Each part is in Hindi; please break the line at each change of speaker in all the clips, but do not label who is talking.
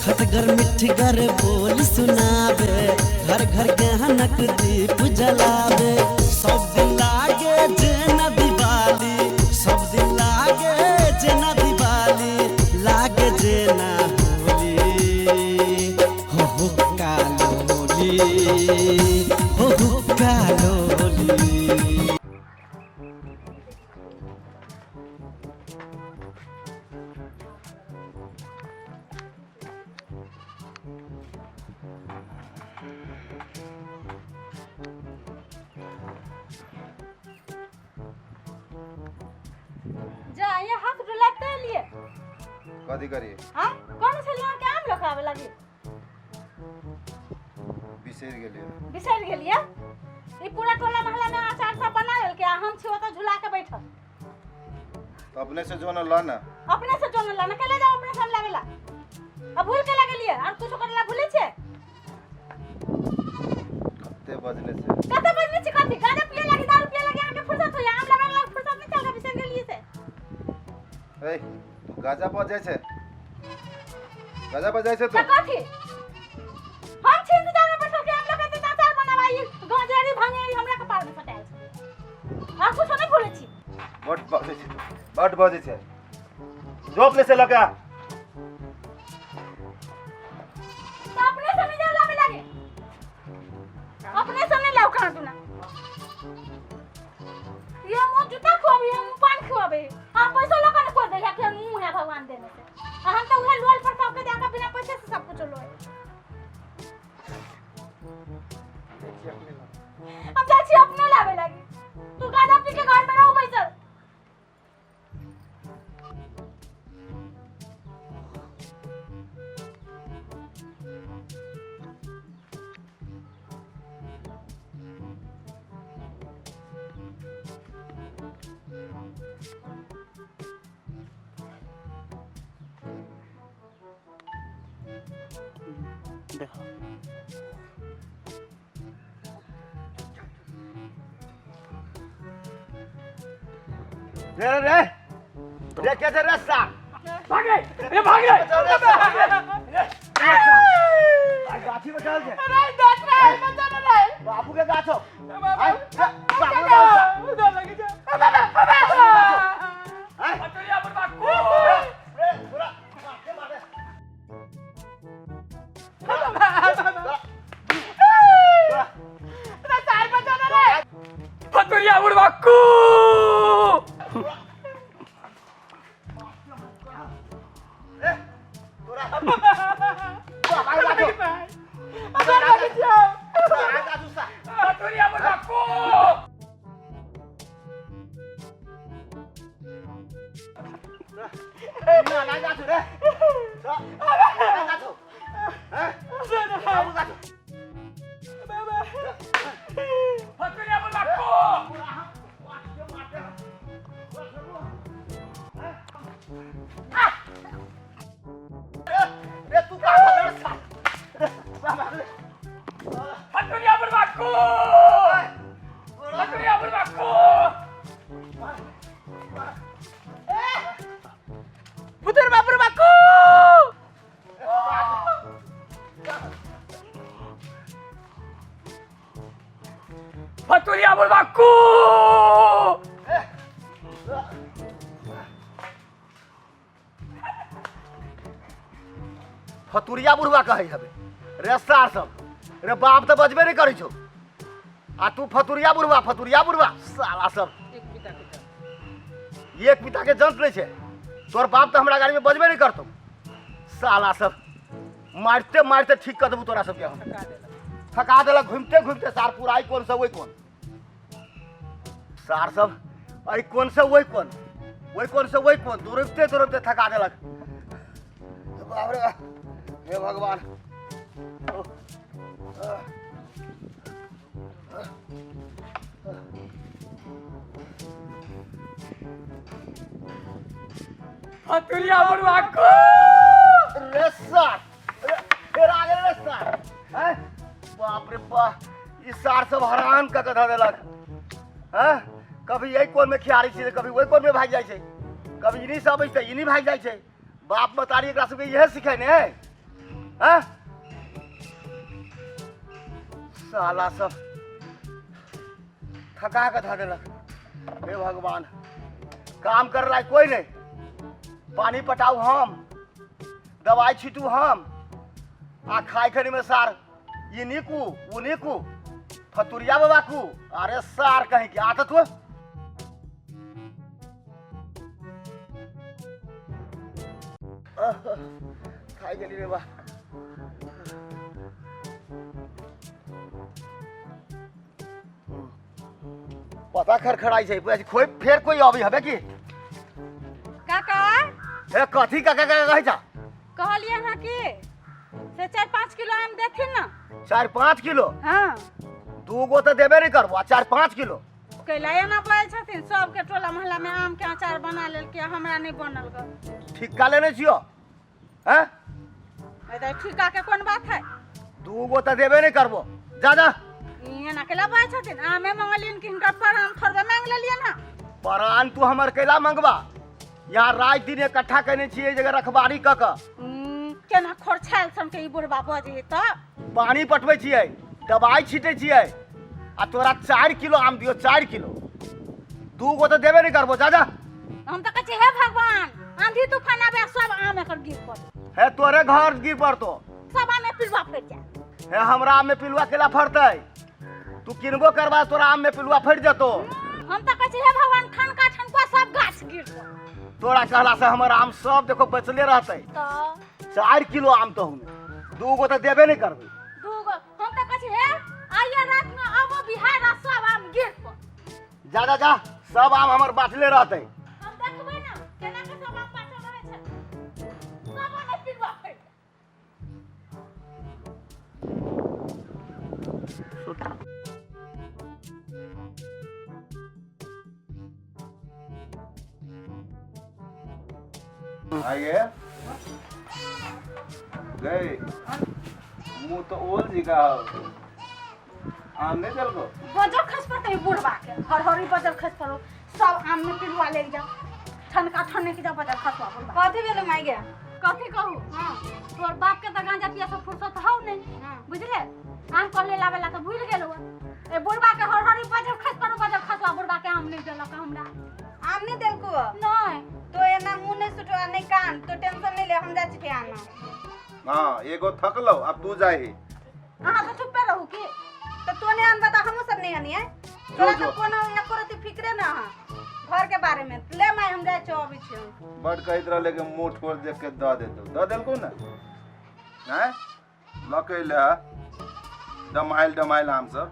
खटगर मिठगर बोल सुनावे, घर घर गहनक दीप जलावे। सब दिन लागे जेना दिवाली, सब दिन लागे जेना दिवाली, लागे जेना होली। हो कालोली, हो कालोली।
जा ये हाथ डुलाते लिए
कथी करिए?
हां कौन से यहाँ के आम लोग आवे लगी
बिसर
गेलिए ई पूरा टोला मोहल्ला में आचार सब बना लेल के हम छी ओता झुला के बैठल।
तो अपने से जो न ला ना,
अपने से जोन ला न के ले जाओ अपने सब लावेला। अब भूल के लगे लिए और कुछ करला भूले छे
कते बजने से
कथी गाजा पिए लगी दारू पिए लगी आके फुर्सत हो या आम लावे लग फुर्सत नहीं चल बिसर गेलिए से।
ए तू गाजा बजाय छे, गाजा बजाय छे
तो कथी हम छी इंतजार में बैठल के हम लोग के आचार बनावाई गजेरी भांगेरी हमरा के पार में फटाल छे आ कुछ नहीं भूले छी।
बट बजे छे जो अपने से लगा
तो अपने से नहीं जाओ लावे लगे अपने से नहीं लाओ कहां तू ना ये मुंह जूता खोबी हम पान खोबे हां पैसा लोग ने को देगा कि मुंह है भगवान देने से हम तो उहे लोल पर सबके देगा बिना पैसे से सब कुछ लो हम चाची अपने लावे लगी तू गाजा पी के घर में रहो बैसल।
देखो
रे कैसे रास्ता
भागे ये भागे
गाठी में चल जा
अरे दस रे बचा रे
बाबू के गाछो
उधर लगे जा अतरिया पर बाकू
पूरा के मारे
ना चार बचा रे
अतरिया पर बाकू Fattoria Bulbacco!
फतुरिया बुढ़वा कहे हबे रे सार सब रे बाप तो बजबे नहीं करी छो आ तू फतुरिया बुढ़वा साला सब एक पिता के जंत नहीं छे तोर बाप तो हमरा गाड़ी में बजबे नहीं करतो साला सब मारते मारते ठीक कर देबू तोरा सब के हम थका देला घूमते घूमते सार पूरा आई कौन सा वही कौन सार सब आई कौन सा वही कौन सा वही कौन दुरबते थका देलक बाप रे हे भगवान
Fattoria Bulbacco!
रेसा फिर आगे रेसा हैं बाप रे बाप इस सार सब हराम का कथा देलक हैं कभी यही कोन में खियारी छे कभी वही कोन में भाग जाय छे कभी इनी सब इनी भाग जाय छे बाप मतारी एकरा सबके यही सिखाय ने हैं? साला सब थका के धा देलक। हे भगवान, काम कर रहा है कोई नहीं, पानी पटाऊ हम, दवाई छीटू हम, आ खाए खरी में सार ये नीकू वो नीकू फतुरिया बाबा को। अरे सार कहीं की आदत हो। खाई गेली रे बा। पता खड़खड़ाई छै खोई फेर कोई अभी हबे की?
काका
ए कथी का कहै छा?
कहलिए ना कि से 4-5 किलो आम देथिन ना।
4-5 किलो?
हाँ
2 गो तो देबे नहीं करबो, 4-5 किलो
कैलाए ना बोल छथिन सबके टोला मोहल्ला में आम के अचार बना लेल के हमरा नहीं बनल ग।
ठिक्का लेने छियो हैं?
ए ठीका के कोन बात है?
2 गो तो देबे नहीं करबो, जा जा।
ये ना केला बोल छथिन आमे मंगलिन कि हिनकर पर हम थोड़े मांग लेलिए ना।
परान तू हमर कैला मंगबा? यहाँ रात दिन इकट्ठा करने छिए जगह रखबारी क
केना खोरछाल सन के ई बुढ़बा बजे त
पानी पटबै छिए, दवाई छीटे छिए, आ तोरा 4 किलो आम दियो, 4 किलो। 2 गो तो देबे नहीं करबो, जा जा।
हम त कहै हे भगवान आंधी तूफान आवे सब आम एकर गिर पड़े।
है तोरे घर गिर पड़तो,
सब आम में पिलवा फट जाए।
है हमरा आम में पिलुआ केला फड़तै? तू किनबो करबा तोरा आम में पिलुआ फट जतो।
हम त कहै हे भगवान ठनका ठनका सब गाछ गिर पड़े।
तोरा कहला से हमर आम सब देखो बचले रहतै।
त
4 किलो आम तो हमें 2 गो तो देबे नहीं करबे।
दूगो हम त कहै हे आइए रात में आबो बिहार आ सब आम गिर पड़े।
जा जा जा, सब आम हमर बाटले रहतै।
हम देखबै ना केना के सब आम बाटल रहे छै, सब आम में पिलवा फट।
आगे गए मुंह तो ओल जी का आम नहीं चल को
बजर खस पर कहीं बुढ़वा के हरहरी बजर खस पर सब आम में पिलवा ले जा ठनका ठने के जा बजर खसवा बुढ़वा। कथी भेले माई गे? कथी कहू? हां तोर बाप के त गांजा पिया से फुर्सत हौ नहीं। बुझले आम को ले लावेला तो भूल गेलो। ए बुढ़वा के हरहरी बजर खस पर बजर खसवा बुढ़वा के आम नहीं देलक हमरा।
आम नहीं देल को?
नहीं
तो एना मुंह नहीं सुटवा नहीं कान, तो टेंशन नहीं ले, हम जा छिटे आना।
हां एगो थक लो, अब तू जाही।
अहाँ तो चुप पे रहू की?
तो तोने आन बता हम सब नहीं आनी है। तोरा तो कोनो एको रति फिक्रे ना हां घर के बारे में। ले माई हम जा चोबी छी।
बड कहत रहले के मुंह ठोर देख के द देतो, द देल को ना? हैं लकैला दमाइल आम सब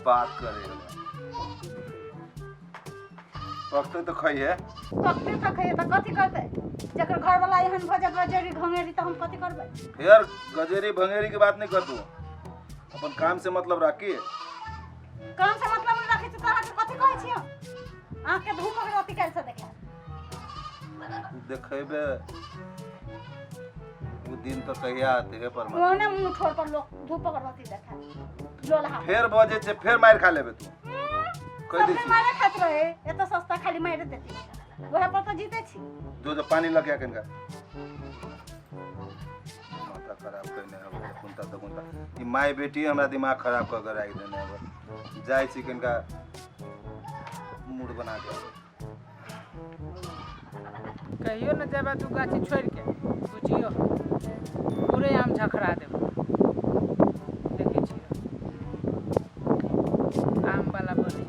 बात करे वक्त तो खई है।
कते तक है त कथी करते? जकर घर वाला एहन भजत गजरी घंगेरी त हम कथी करबै?
यार गजेरी भंगेरी की बात नहीं कर तू, अपन काम से मतलब राखी।
काम से मतलब नहीं रखे तोरा के कथी कहै छियो? आंख के धूप के रोटी कैसे देखे?
देखेबे वो दिन तो कहिया आते है पर
ओने मुंह ठोर पर लोग धूप के रोटी देखे लोला।
फिर बजे से फिर मार खा लेबे तू। कह दे छी
मारे खात रहे ए तो सस्ता खाली मार देती। ओहे पर तो जीते छी।
जो पानी लग गया कनका माथा खराब करने है कुंता ई माय बेटी हमरा दिमाग खराब कर कर आई देने है। जाय छी कनका मूड बना के
कहियो न जेबा तू गाछी छोड़ के बुझियो पूरे आम झखरा देब। देखै छी आम वाला बनिया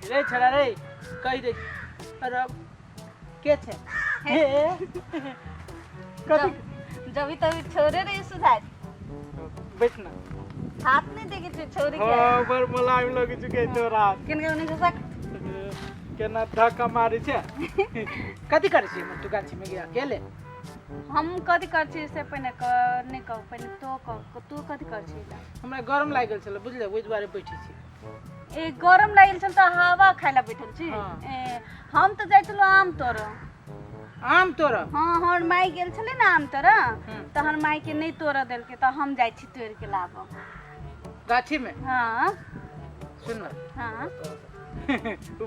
रे छड़ा रे कही दे। अरे के छे हे कथी
जब तभी छोरे रे सुधार
बैठ ना
हाथ नहीं देखे छे छोरी के।
हां पर मलाइम लगे चुके तोरा
किन के उन्हें सक
केना धक्का मारी छे। कथी करे छी तू गाछी में गया अकेले?
हम कथी कर छी से पहले नहीं कह पहले तो तू कथी कर छी?
हमरा गरम लागल छले बुझले ओइ दुआरे बैठी छी।
ए गरम लागल छन त हवा खाइला बैठल छी।
हाँ।
ए हम तो जाइतलो आम तोर
आम तोरा
हाँ हमर माई गेल छले ना आम तोरा तहन माई के नहीं तोड़ देलके त हम जाइ छी तोड़ के लाबो
गाछी में
हाँ
सुन ना
हाँ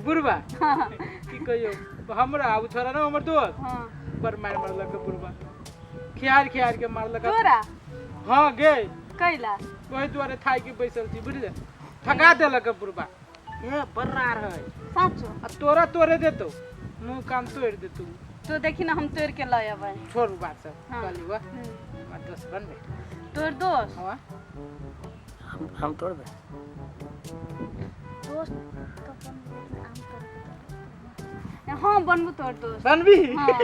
बुढ़वा
हाँ
की कहियो हमरा आबू छोरा ना हमर दोस्त
हाँ
पर मारलक बुढ़वा खियार के मारलक
तोरा
हाँ गे
कैला
वही द्वारे थाई के बैसल छी बुझले ठगा देलक बुढ़वा ये बर्रार है
साचो
आ तोरा तोरे देतो मुंह कान तोड़ देतू
तो देखी ना हम तोड़ के लय अबै
छोड़ू बात सब
हाँ।
कहली हुआ हमार दोस्त बनबे
तोर दोस्त
हाँ
हम तोड़ दे
दोस्त तो बनबो आम तोड़ हाँ बनबो तोर दोस्त
बनबी
हाँ।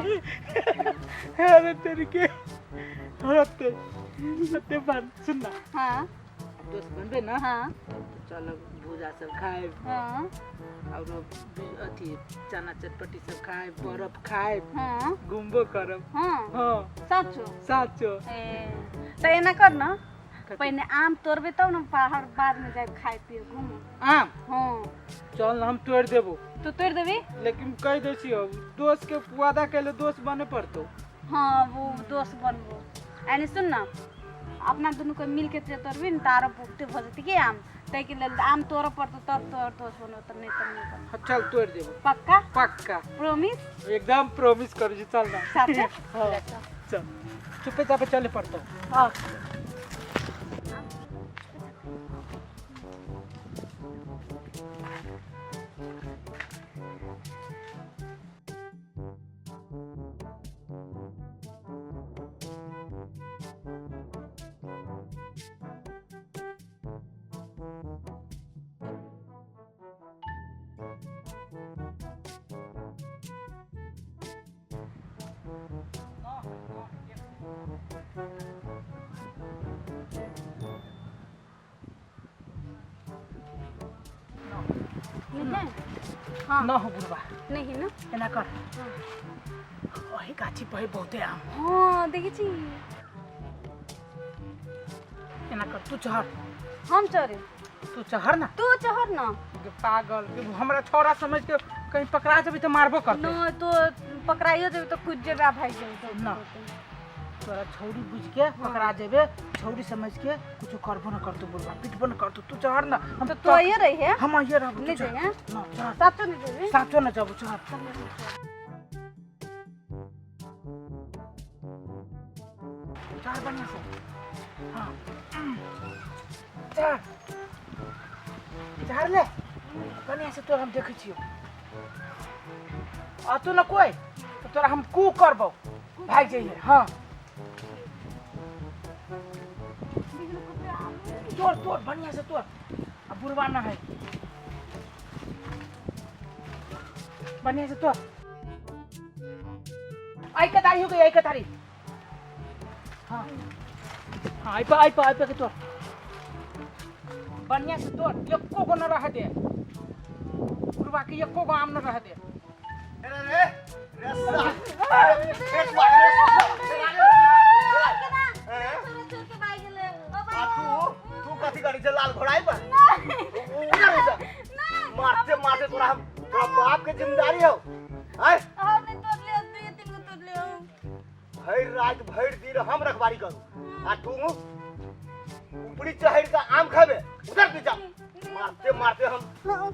अरे तेरी के होते बन सुनना
हाँ
दोस्त बनबे ना
हाँ
चलो भूजा सब खाए
हाँ
और अथी चना चटपटी सब खाए बर्फ खाए
हाँ
घूमबो करब
हाँ
हाँ
साचो
साचो
ए तो एना कर ना पहले आम तोड़बे तब ना पहाड़ बाद में जाए खाए पिए घूमो
आम
हाँ
चल हम तोड़ देबो
तो तोड़ देबी
लेकिन कह दै छी अब दोस्त के वादा कैले दोस्त बने पड़तो
हाँ वो दोस्त बनबो एने सुन ना अपना दुनू को मिल के तोड़बी न तारो पुगते भ जती के आम तै के लेल आम तोड़ पड़तो तब तोर दोस्त बनो त नहीं त नहीं बनो
हाँ, चल तोड़ देबो
पक्का
पक्का
प्रॉमिस
एकदम प्रॉमिस करू छी चल ना
साथे
हाँ चल चुपे चापे चले पड़तो
हाँ हाँ
ना हो बुढ़वा
नहीं ना
एना कर ओही गाछी पे बहुते आम
हाँ देखी छी
एना कर तू चढ़
हम चढ़े
तू चढ़ ना
तू चढ़ ना
के पागल के हमरा छोरा समझ के कहीं पकड़ा जेबी तो मारबो करते
न तो पकड़ाइयो जेबे तो कुछ जेबे आ भाग जेबे तो
ना। तोरा छौरी बुझ के पकड़ा जेबे छौरी समझ के कुछ करबो न करतो बुढ़वा पिटबो न करतो तू चढ़ ना हम
तो ये रही है
हम ये रहब
ले जाए हैं
ना चढ़
साथ नहीं देबे
साचो न जाबो चढ़ चढ़ बढ़िया से हाँ चढ़ चढ़ ले बढ़िया से तोरा हम देखे छियो आ तू न कोई तो तोरा हम कू करबो भाग जाइए हाँ तोड़ तोड़ बढ़िया से तोड़ अब बुढ़वा ना है बढ़िया से तोड़ आई कतारी हो गई आई कतारी हाँ हाँ आई पे के तोड़ बढ़िया से तोड़ एको को न रह दे बुढ़वा के एको को आम न रह दे
रे पेट वाले तू कथी करी छे लाल घोड़ाई पर मारते मारते तोरा बाप के जिम्मेदारी हो हैं
हमने तोड़ लिया दो तीन को तोड़ लिया
भैर रात भैर दिन हम रखवारी करू आ तू ऊपरी चढ़ का आम खाबे उधर भी जा मारते मारते हम